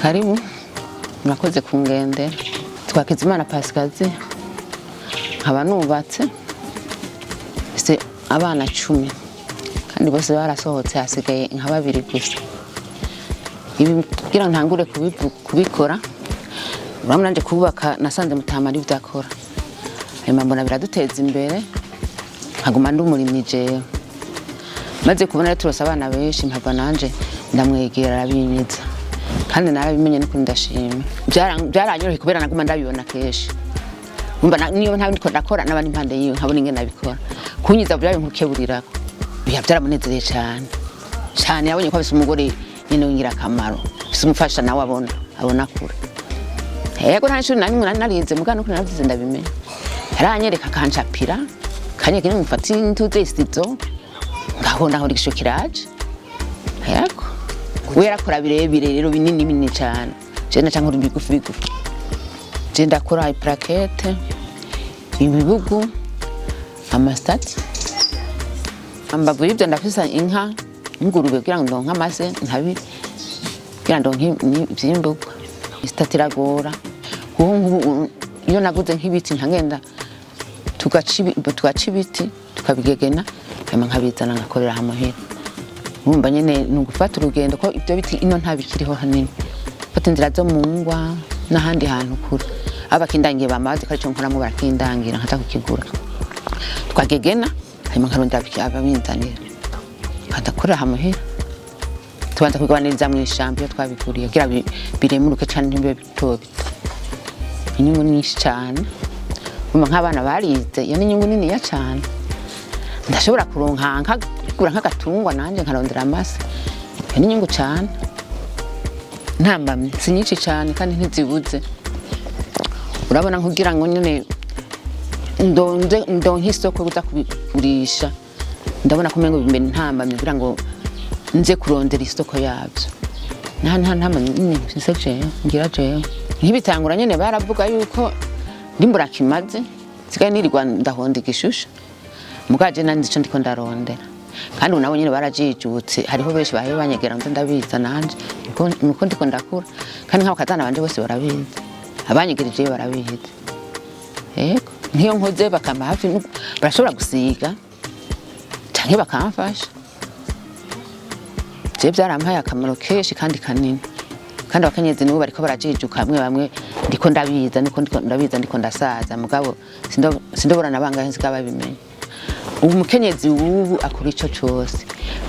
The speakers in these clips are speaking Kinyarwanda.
Karibu murakoze kungende Twakizimana Pasikazi nkaba nubatse se abana 10 kandi bose barasohotse hasigaye nka 2 gusa ibi kugira ntangure kubikora uramuna nje kubaka nasanze mutamari byakora hanyuma mbona biraduteza imbere nkaguma ndumurimyi je maze kubona turose abana benshi mpava nanje ndamwegera abinyiza kandi narabimenye nuko ndashima byaranyoroheye kubera naguma ndabibona keshi umba niyo nta ndiko ndakora nabandi impande yiwe nkabona ingene nabikora kunyiza byayo nkukeburirako byaramunezereye cyane yabonye ko bise umugore nyine wingira kamaro bise umufasha nawe abona kure yego nta shuri namwe narize mugano ko naravuze ndabimenye aranyereka kancapira kanyeke nimufati intuze istizo ngahonda aho rigishokiraje yego wera kora birebire rero binini cyane je na cyangwa bigufi je ndakora plaquette ibibugu amastati ambavu y'ibyo ndafisa inka ingurube kugira ngo ndonka amase ntabi kugira ndonke ivyimbuka istatiragora kuko iyo naguze nk'ibiti nkagenda tugaca ibiti tukabigegena hama nkabizana ngakorera hamuhera umba nyene nugufata urugendo ko ibyo biti ino ntabikiriho hanini fata inzira zo mu ngwa n'ahandi hantu kure abakindangiye bamaze karico nkoramo barakindangira nkata kukigura twagegena hanyuma nkarondera ababinzanira kadakorera hamuhera tubanza kugwaniriza mu ishambi yo twabikuriye kugira biremuruke cyane ntimbe bitobi inyungu nyinshi cyane nk'abana barize iyo n'inyungu nini ya cyane ndashobora kuronka kugura nk'agatungwa nanje nkarondera amase iyo n'inyungu cyane ntambamye si nyinshi cyane kandi ntizibuze urabona nkugira ngo nyine ndonke isoko kuza kubigurisha ndabona kumengo bimbe ntambamye kugira ngo nze kurondera isoko yabyo ntambamye nseje ngira je nk'ibitangura nyene baravuga yuko ndimbura kimaze sigaye nirirwa ndahonda igishusha mugaje nandi cyo ndiko ndarondera kandi unabo nyene barajijutse hariho benshi bahe banyegera ngo ndabiza nanje nuko ndiko ndakura kandi nk'abo kazana banje bose barabiza abanyegereje barabiza yego nkiyo nkoze bakamba hafi barashobora gusiga canke bakamfasha je byarampaye akamaro keshi kandi kanini kandi abakenyezi nibo bariko barajijuka bamwe ndiko ndabiza ndiko ndasaza mugabo sindobora nabanga nzikaba bimenye umukenyezi ubu akora ico cyose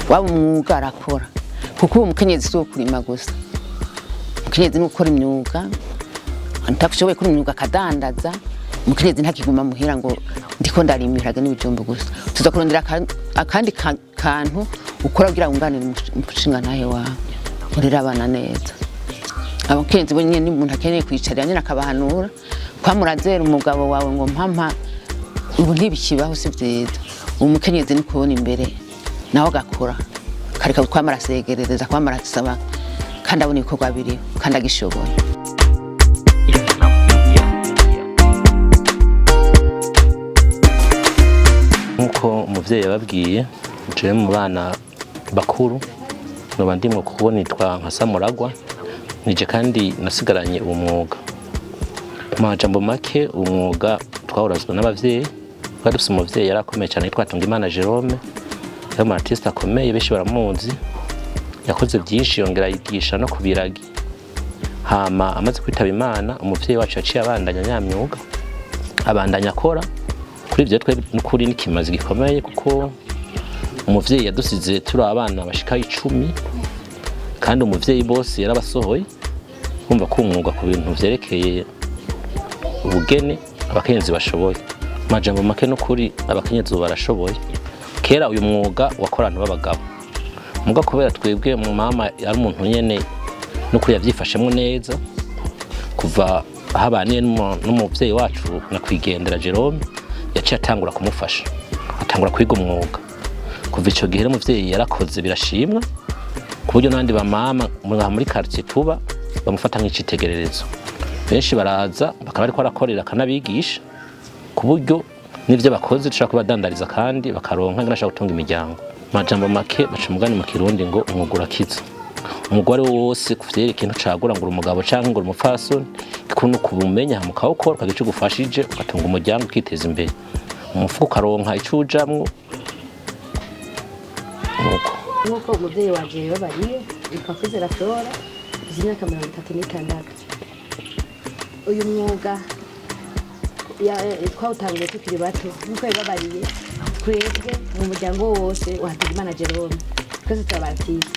waba umwuga arakora kuko umukenyezi so kurima gusa umukenyezi n'ukora imyuga antakushoboye kuri imyuga kadandaza umukenyezi ntakiguma muhira ngo ndiko ndarimiraga n'ibijumbo gusa tuzakurondera akandi kantu ukora kugira unganire umushinga nahe wawe urera abana neza abakenzi bo nyene umuntu akeneye kwicarira nyene akabahanura kwamurazera umugabo wawe ngo mpampa ubu ntibikibaho si byiza umukenyezi ni kubona imbere naho gakora kareka kwamarasegerereza kwamarasaba kandi abone ibikorwa biri kandi agishoboye nkuko umuvyeyi yababwiye je mu bana bakuru no bandimwe kubonitwa nka Samuragwa nije kandi nasigaranye umwuga majambo make umwuga twahorazwe n'abavyeyi badufise umuvyeyi yarakomeye cyane twatunga Imana Jerome yari artiste akomeye benshi baramuzi yakoze byinshi yongera yigisha no kubiragi hama amaze kwitaba Imana umuvyeyi wacu yaciye abandanya nyamyuga abandanya akora kuri ivyo twe n'ukuri n'ikimazi gikomeye kuko umuvyeyi yadusize turi abana bashika 10 kandi umuvyeyi bose yarabasohoye kumva ko umwuga ku bintu vyerekeye ubugene abakenyezi bashoboye majambo make no kuri abakenyezi barashoboye kera uyu mwuga wakorana b'abagabo muga kubera twebwe mu mama ari umuntu nyene no kuri yavyifashemwe neza kuva ahabaniye n'umuvyeyi wacu nakwigendera Jerome yaciye atangura kumufasha atangura kwiga umwuga kuva ico gihe umuvyeyi yarakoze birashimwa kuburyo nandi ba mama muri quartier tuba bamufata nk'icitegererezo benshi baraza bakaba ariko arakorera kanabigisha kuburyo nivyo bakoze dushaka kubadandariza kandi bakaronka nashaka gutunga imiryango majambo make baca umugani mu Kirundi ngo umwugura kiza umugore wose kuvyerekeye ikintu cagura ngo umugabo canke ngo umupfasoni ikuntu kubumenya mukawukora ukagica ugufashije ugatunga umuryango ukiteza imbere umufuko ukaronka ico ujamwo nuko umuvyeyi wanje babariye ikafuzera Flora imyaka 36 uyu mwuga twawutanguye tukiri bato nuko babariye twebwe mu muryango wose wa Hakizimana Jerome twese turabatije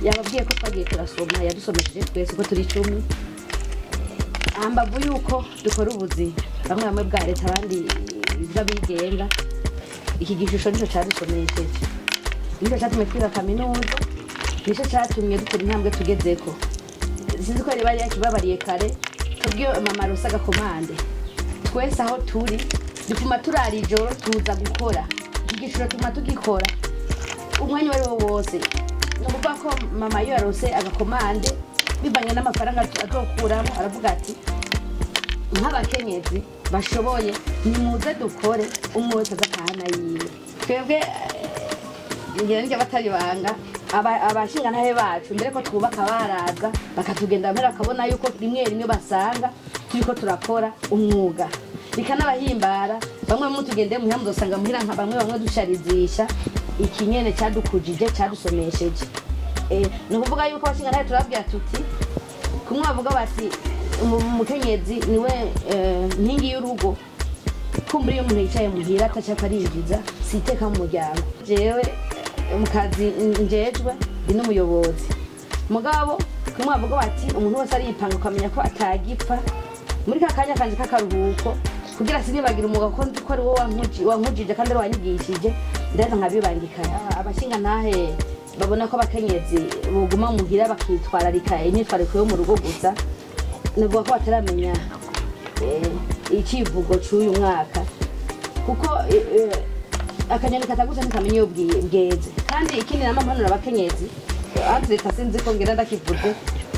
yababwiye ko twagiye turasoma yadusomesheje twese ko turi 10 ambavu yuko dukora ubuzi bamwe bwa leta abandi bw'abigenga iki gishusho nico cyadusomesheje nico cyatumye twiga kaminuza nico cyatumye dukora intambwe tugezeko sinzi ko bari yakibabariye kare tubwiye mama Rusaga komande twese aho turi dupfuma turara ijoro tuza gukora igishuro tuma tugikora umwanya wari wo wose nukuvuga ko mama yo yarose agakomande bivanye n'amafaranga azokuramo aravuga ati nk'abakenyezi bashoboye nimuze dukore umwe wese azakahana yiwe twebwe ngira batari banga abashinga ntahe bacu mbere ko twubaka baraza bakatugenda mbere akabona yuko rimwe basanga turiko turakora umwuga bikanabahimbara bamwe mutugende mu hamwe dosanga muhira nka bamwe dusharizisha ikinyene cyadukujije cyadusomesheje no kuvuga yuko abashinga ntahe turabwira tuti kumwe bavuga bati umukenyezi niwe nkingi y'urugo kumbura iyo umuntu yicaye muhira atashaka arinjiza siteka mu muryango jewe mukazi njejwe ndi n'umuyobozi mugabo kumwe bavuga bati umuntu wese aripanga ukamenya ko atagipfa muri kakanya kanje kakaruhuko kugira sinibagira umwuga ko ari wo wankujije kandi wanyigishije ndaza nkabibangikana abashinga ntahe babona ko abakenyezi buguma muhira bakitwararika imyitwariko yo mu rugo gusa navuga ko bataramenya ikivugo cy'uyu mwaka kuko akanyoni katagusa ntikamenya iyo bweze kandi ikindi namampanura abakenyezi atleta sinzi ko ngira ndakivuze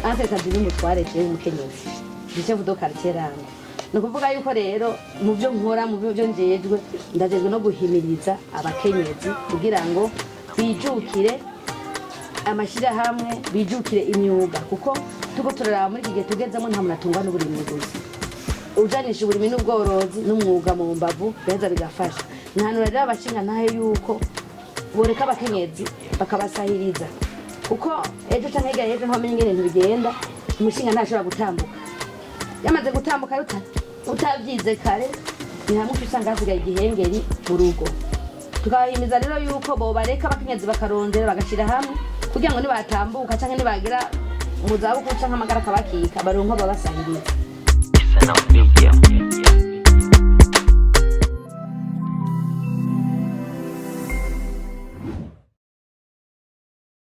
atleta ndi n'umutware cyane umukenyezi ndice vudo kariteranga no kuvuga yuko rero mu byo nkora mu byo njejwe ndajejwe no guhimiriza abakenyezi kugira ngo bijukire amashira hamwe bijukire imyuga kuko tuko turaraba muri gihe tugezemo nta muntu atungwa n'uburimyi gusa ujanisha uburimi n'ubworozi n'umwuga mu mbavu beza bigafasha ntanura rero abashinga ntahe yuko boreka abakenyezi bakabasahiriza kuko ejo canke ejo ntamenye ingene ibintu bigenda umushinga ntashobora gutambuka yamaze gutambuka utavyize kare ni hamwe usanga hasigaye igihengeri mu rugo tukabahimiza rero yuko bobareka abakenyezi bakarondera bagashira hamwe kugira ngo nibatambuka canke nibagira mu zabukuru canke amagara akabakika baronka babasahiriza.